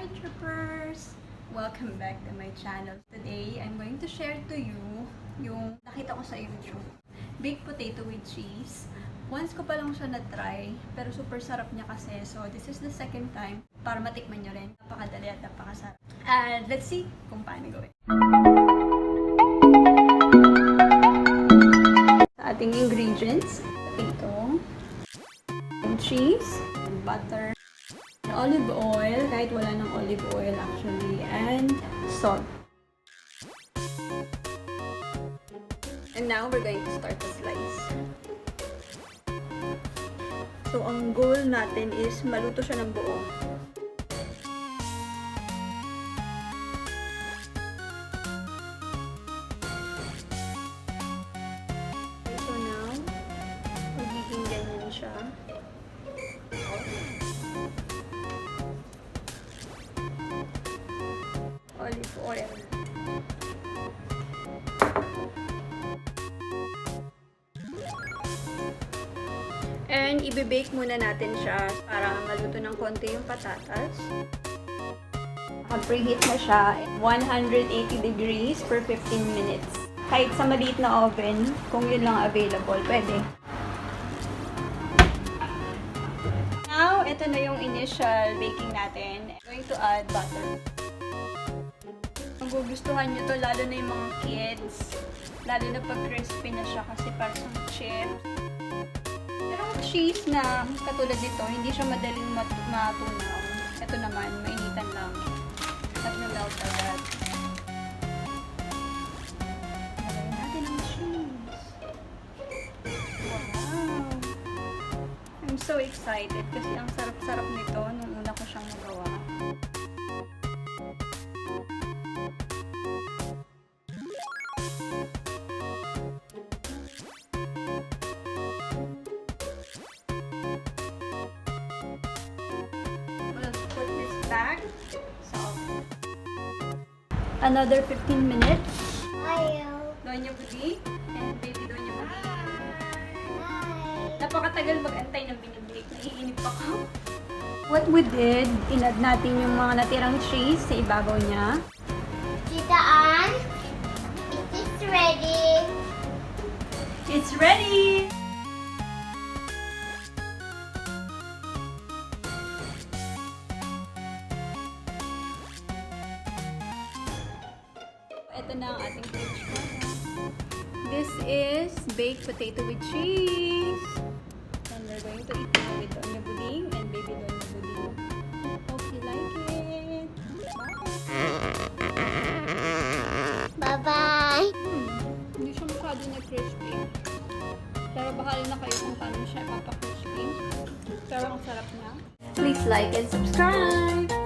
Hi troopers! Welcome back to my channel. Today, I'm going to share to you yung nakita ko sa YouTube. Baked potato with cheese. Once ko pa lang siya na-try, pero super sarap niya kasi. So, this is the second time para matikman nyo rin. Napakadali at napakasarap. And let's see kung paano gawin. Sa ating ingredients, potato, and cheese, and butter, olive oil, kahit wala ng olive oil actually, and salt. And now we're going to start the slice. So, ang goal natin is maluto siya ng buo. So now, magiging ganyan siya. Olive oil. And ibe-bake muna natin siya para maluto ng konti yung patatas. Preheat na siya 180 degrees for 15 minutes. Kahit sa maliit na oven, kung yun lang available, pwede. Now, ito na yung initial baking natin. I'm going to add butter. Magugustuhan nyo to, lalo na yung mga kids. Lalo na pag crispy na siya kasi parang chips. Pero ang cheese na katulad nito, hindi siya madaling matunaw. Ito naman, mainitan lang. At na-melt agad. Lagyan natin ang cheese. Wow! I'm so excited kasi ang sarap-sarap nito nung una ko siyang nagawa. Back. So, another 15 minutes. Doña Foodie and baby Doña Foodie. Napakatagal mag-antay ng binibake. Naiinip ako. What we did, in-add natin yung mga natirang cheese sa ibabaw niya. Tita Ann, it is ready. It's ready! Ito na ang ating finished product. This is baked potato with cheese. And we're going to eat now with Doña Foodie and baby Doña Foodie. Hope you like it. Bye! Bye-bye. Hindi siya masyado na crispy. Pero bahala na kayo kung paano siya ipapa-crispy. Pero ang sarap niya. Please like and subscribe!